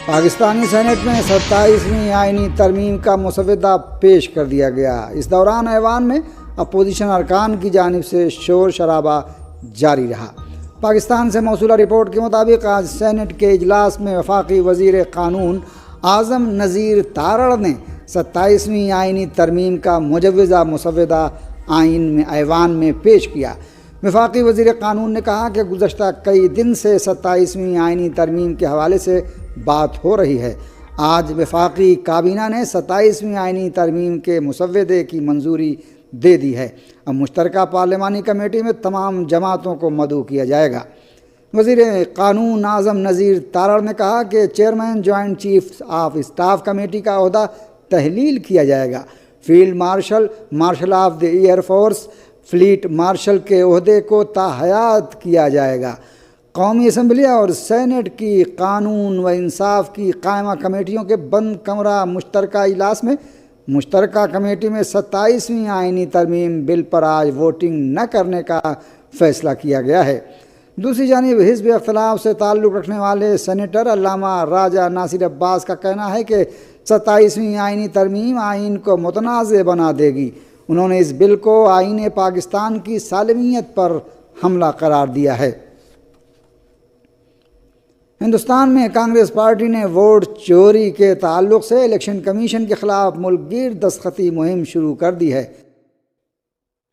Pakistani Saint میں 27ویں آئینی ترمیم کا مسودہ پیش کر دیا گیا۔ اس دوران ایوان میں اپوزیشن ارکان کی جانب سے شور شرابہ جاری رہا۔ پاکستان سے موصولہ رپورٹ کے مطابق آج سینٹ کے اجلاس میں وفاقی وزیر قانون اعظم نذیر تارڑ نے 27ویں آئینی ترمیم کا مجوزہ مسودہ ایوان میں پیش کیا۔ وفاقی وزیر قانون نے کہا کہ گزشتہ کئی دن سے 27ویں آئینی ترمیم کے حوالے سے بات ہو رہی ہے۔ آج وفاقی کابینہ نے 27ویں آئینی ترمیم کے مسودے کی منظوری دے دی ہے۔ اب مشترکہ پارلیمانی کمیٹی میں تمام جماعتوں کو مدعو کیا جائے گا۔ وزیر قانون اعظم نذیر تارڑ نے کہا کہ chairman joint chief of staff committee کا عہدہ تحلیل کیا جائے گا۔ Field marshal, marshal of the air force, fleet marshal کے عہدے کو تاحیات کیا جائے گا۔ قومی اسمبلی اور سینٹ کی قانون و انصاف کی قائمہ کمیٹیوں کے بند کمرہ مشترکہ اجلاس میں مشترکہ کمیٹی میں 27ویں آئینی ترمیم بل پر آج ووٹنگ نہ کرنے کا فیصلہ کیا گیا ہے۔ دوسری جانب حزب اختلاف سے تعلق رکھنے والے سینیٹر علامہ راجہ ناصر عباس کا کہنا ہے کہ 27ویں آئینی ترمیم آئین کو متنازع بنا دے گی۔ انہوں نے اس بل کو آئین پاکستان کی سالمیت پر حملہ قرار دیا ہے۔ ہندوستان میں کانگریس پارٹی نے ووٹ چوری کے تعلق سے الیکشن کمیشن کے خلاف ملک گیر دستخطی مہم شروع کر دی ہے۔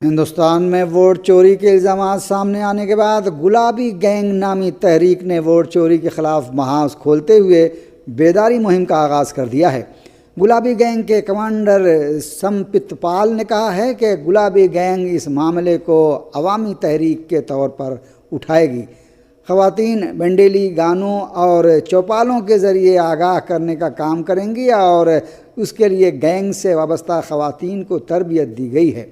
ہندوستان میں ووٹ چوری کے الزامات سامنے آنے کے بعد گلابی گینگ نامی تحریک نے ووٹ چوری کے خلاف محاذ کھولتے ہوئے بیداری مہم کا آغاز کر دیا ہے۔ گلابی گینگ کے کمانڈر سمپت پال نے کہا ہے کہ گلابی گینگ اس معاملے کو عوامی تحریک کے طور پر اٹھائے گی۔ خواتین بنڈیلی گانوں اور چوپالوں کے ذریعے آگاہ کرنے کا کام کریں گی اور اس کے لیے گینگ سے وابستہ خواتین کو تربیت دی گئی ہے۔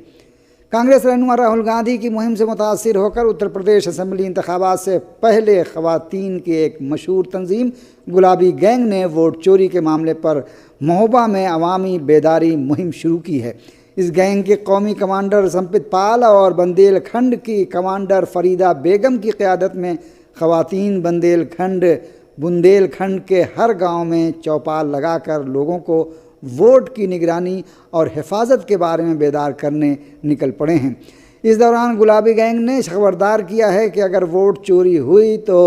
کانگریس رہنما راہل گاندھی کی مہم سے متاثر ہو کر اتر پردیش اسمبلی انتخابات سے پہلے خواتین کی ایک مشہور تنظیم گلابی گینگ نے ووٹ چوری کے معاملے پر مہوبہ میں عوامی بیداری مہم شروع کی ہے۔ اس گینگ کے قومی کمانڈر سمپت پال اور بندیل کھنڈ کی کمانڈر فریدہ بیگم کی قیادت میں خواتین بندیل کھنڈ کے ہر گاؤں میں چوپال لگا کر لوگوں کو ووٹ کی نگرانی اور حفاظت کے بارے میں بیدار کرنے نکل پڑے ہیں۔ اس دوران گلابی گینگ نے خبردار کیا ہے کہ اگر ووٹ چوری ہوئی تو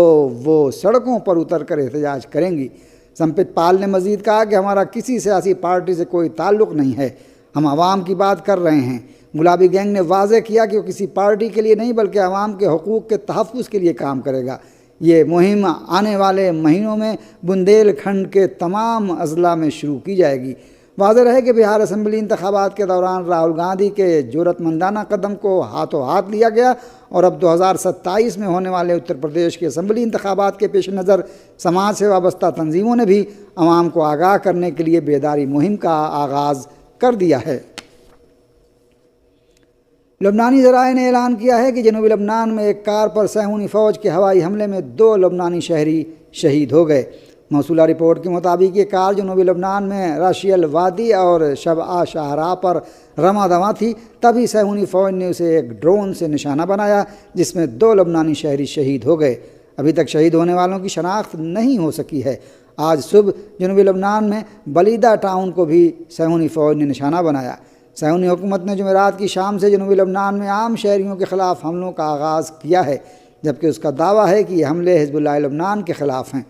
وہ سڑکوں پر اتر کر احتجاج کریں گی۔ سمپت پال نے مزید کہا کہ ہمارا کسی سیاسی پارٹی سے کوئی تعلق نہیں ہے، ہم عوام کی بات کر رہے ہیں۔ گلابی گینگ نے واضح کیا کہ وہ کسی پارٹی کے لیے نہیں بلکہ عوام کے حقوق کے تحفظ کے لیے کام کرے گا۔ یہ مہم آنے والے مہینوں میں بندیل کھنڈ کے تمام اضلاع میں شروع کی جائے گی۔ واضح رہے کہ بہار اسمبلی انتخابات کے دوران راہل گاندھی کے جرأت مندانہ قدم کو ہاتھوں ہاتھ لیا گیا اور اب 2027 میں ہونے والے اتر پردیش کے اسمبلی انتخابات کے پیش نظر سماج سے وابستہ تنظیموں نے بھی عوام کو آگاہ کرنے کے لیے بیداری مہم کا آغاز کر دیا ہے۔ لبنانی ذرائع نے اعلان کیا ہے کہ جنوبی لبنان میں ایک کار پر صہیونی فوج کے ہوائی حملے میں 2 لبنانی شہری شہید ہو گئے۔ موصولہ رپورٹ کے مطابق یہ کار جنوبی لبنان میں راشیل وادی اور شبعہ شاہراہ پر رواں دواں تھی، تبھی صہیونی فوج نے اسے ایک ڈرون سے نشانہ بنایا جس میں 2 لبنانی شہری شہید ہو گئے۔ ابھی تک شہید ہونے والوں کی شناخت نہیں ہو سکی ہے۔ آج صبح جنوبی لبنان میں بلیدہ ٹاؤن کو بھی صہیونی فوج نے نشانہ بنایا۔ صہیونی حکومت نے جمعرات کی شام سے جنوبی لبنان میں عام شہریوں کے خلاف حملوں کا آغاز کیا ہے، جبکہ اس کا دعویٰ ہے کہ یہ حملے حزب اللہ لبنان کے خلاف ہیں۔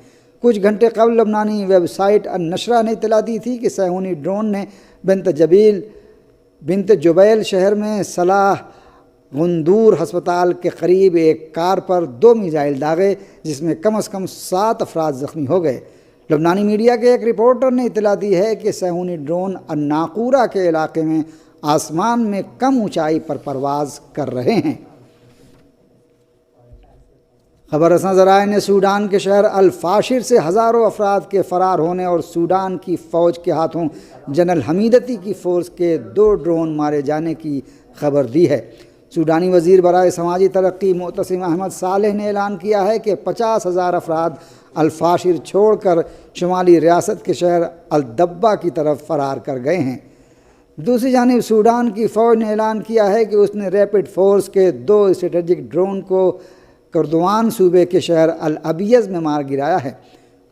کچھ گھنٹے قبل لبنانی ویب سائٹ النشرہ نے اطلاع دی تھی کہ صہیونی ڈرون نے بنت جبیل شہر میں صلاح غندور ہسپتال کے قریب ایک کار پر 2 میزائل داغے جس میں کم از کم 7 افراد زخمی ہو گئے۔ لبنانی میڈیا کے ایک رپورٹر نے اطلاع دی ہے کہ صہیونی ڈرون الناقورہ کے علاقے میں آسمان میں کم اونچائی پر پرواز کر رہے ہیں۔ خبر رساں ذرائع نے سوڈان کے شہر الفاشر سے ہزاروں افراد کے فرار ہونے اور سوڈان کی فوج کے ہاتھوں جنرل حمیدتی کی فورس کے 2 ڈرون مارے جانے کی خبر دی ہے۔ سوڈانی وزیر برائے سماجی ترقی معتصم احمد صالح نے اعلان کیا ہے کہ 50,000 افراد الفاشر چھوڑ کر شمالی ریاست کے شہر الدبہ کی طرف فرار کر گئے ہیں۔ دوسری جانب سوڈان کی فوج نے اعلان کیا ہے کہ اس نے ریپڈ فورس کے 2 اسٹریٹجک ڈرون کو کردوان صوبے کے شہر الابیض میں مار گرایا ہے۔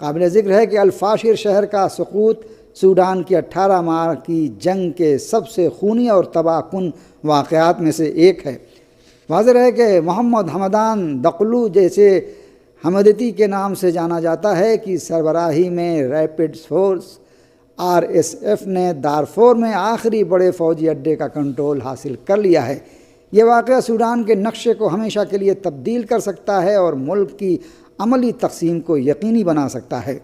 قابل ذکر ہے کہ الفاشر شہر کا سقوط سوڈان کی 18 ماہ کی جنگ کے سب سے خونی اور تباہ کن واقعات میں سے ایک ہے۔ واضح ہے کہ محمد حمدان دقلو، جیسے حمدتی کے نام سے جانا جاتا ہے، کی سربراہی میں ریپڈ فورس RSF نے دارفور میں آخری بڑے فوجی اڈے کا کنٹرول حاصل کر لیا ہے۔ یہ واقعہ سوڈان کے نقشے کو ہمیشہ کے لیے تبدیل کر سکتا ہے اور ملک کی عملی تقسیم کو یقینی بنا سکتا ہے۔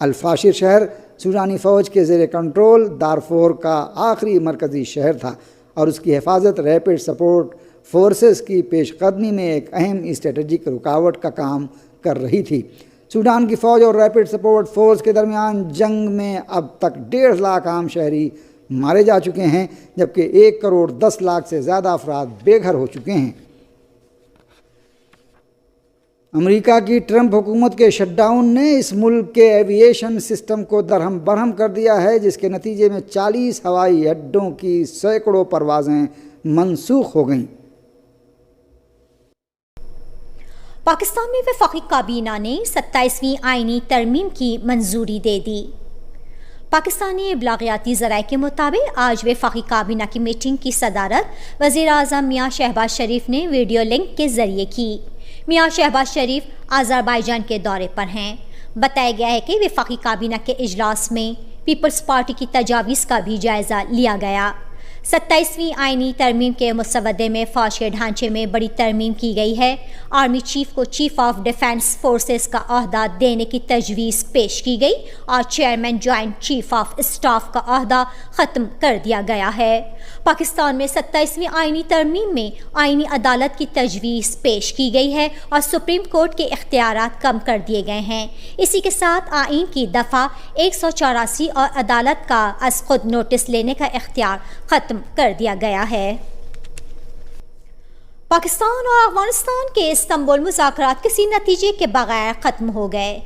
الفاشر شہر سوڈانی فوج کے زیر کنٹرول دارفور کا آخری مرکزی شہر تھا اور اس کی حفاظت ریپڈ سپورٹ فورسز کی پیش قدمی میں ایک اہم اسٹریٹجک رکاوٹ کا کام کر رہی تھی۔ سوڈان کی فوج اور ریپڈ سپورٹ فورس کے درمیان جنگ میں اب تک 1.5 لاکھ عام شہری مارے جا چکے ہیں، جبکہ 1 کروڑ 10 لاکھ سے زیادہ افراد بے گھر ہو چکے ہیں۔ امریکہ کی ٹرمپ حکومت کے شٹ ڈاؤن نے اس ملک کے ایویشن سسٹم کو درہم برہم کر دیا ہے، جس کے نتیجے میں 40 ہوائی اڈوں کی سینکڑوں پروازیں منسوخ ہو گئیں۔ پاکستان میں وفاقی کابینہ نے 27ویں آئینی ترمیم کی منظوری دے دی۔ پاکستانی ابلاغیاتی ذرائع کے مطابق آج وفاقی کابینہ کی میٹنگ کی صدارت وزیر اعظم میاں شہباز شریف نے ویڈیو لنک کے ذریعے کی۔ میاں شہباز شریف آذربائیجان کے دورے پر ہیں۔ بتایا گیا ہے کہ وفاقی کابینہ کے اجلاس میں پیپلز پارٹی کی تجاویز کا بھی جائزہ لیا گیا۔ 27ویں آئینی ترمیم کے مسودے میں فوج کے ڈھانچے میں بڑی ترمیم کی گئی ہے۔ آرمی چیف کو چیف آف ڈیفنس فورسز کا عہدہ دینے کی تجویز پیش کی گئی اور chairman joint chief of staff کا عہدہ ختم کر دیا گیا ہے۔ پاکستان میں 27ویں آئینی ترمیم میں آئینی عدالت کی تجویز پیش کی گئی ہے اور سپریم کورٹ کے اختیارات کم کر دیے گئے ہیں۔ اسی کے ساتھ آئین کی دفعہ 184 اور عدالت کا از خود نوٹس لینے کا اختیار ختم کر دیا گیا ہے۔ پاکستان اور افغانستان کے استنبول مذاکرات کسی نتیجے کے بغیر ختم ہو گئے۔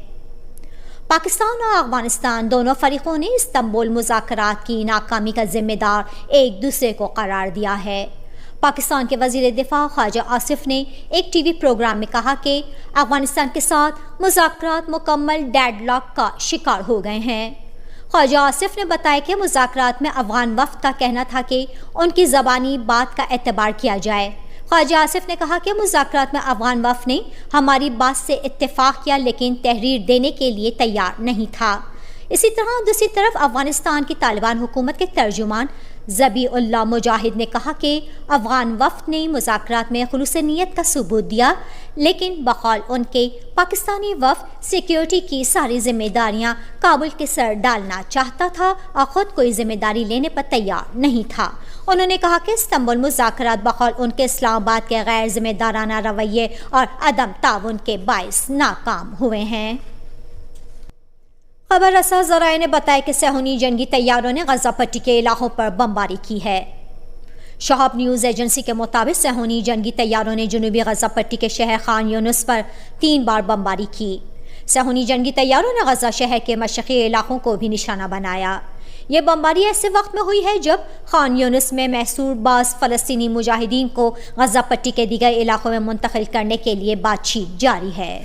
پاکستان اور افغانستان دونوں فریقوں نے استنبول مذاکرات کی ناکامی کا ذمہ دار ایک دوسرے کو قرار دیا ہے۔ پاکستان کے وزیر دفاع خواجہ آصف نے ایک ٹی وی پروگرام میں کہا کہ افغانستان کے ساتھ مذاکرات مکمل ڈیڈ لاک کا شکار ہو گئے ہیں۔ خواجہ آصف نے بتایا کہ مذاکرات میں افغان وفد کا کہنا تھا کہ ان کی زبانی بات کا اعتبار کیا جائے۔ خواجہ آصف نے کہا کہ مذاکرات میں افغان وفد نے ہماری بات سے اتفاق کیا لیکن تحریر دینے کے لیے تیار نہیں تھا۔ اسی طرح دوسری طرف افغانستان کی طالبان حکومت کے ترجمان ذبیح اللہ مجاہد نے کہا کہ افغان وفد نے مذاکرات میں خلوص نیت کا ثبوت دیا لیکن بقول ان کے پاکستانی وفد سیکیورٹی کی ساری ذمہ داریاں کابل کے سر ڈالنا چاہتا تھا اور خود کوئی ذمہ داری لینے پر تیار نہیں تھا۔ انہوں نے کہا کہ استنبول مذاکرات بقول ان کے اسلام آباد کے غیر ذمہ دارانہ رویے اور عدم تعاون کے باعث ناکام ہوئے ہیں۔ خبر رساں ذرائع نے بتایا کہ صہیونی جنگی طیاروں نے غزہ پٹی کے علاقوں پر بمباری کی ہے۔ شہاب نیوز ایجنسی کے مطابق صہیونی جنگی طیاروں نے جنوبی غزہ پٹی کے شہر خان یونس پر 3 بار بمباری کی۔ صہیونی جنگی طیاروں نے غزہ شہر کے مشرقی علاقوں کو بھی نشانہ بنایا۔ یہ بمباری ایسے وقت میں ہوئی ہے جب خان یونس میں محصور بعض فلسطینی مجاہدین کو غزہ پٹی کے دیگر علاقوں میں منتقل کرنے کے لیے بات چیت جاری ہے۔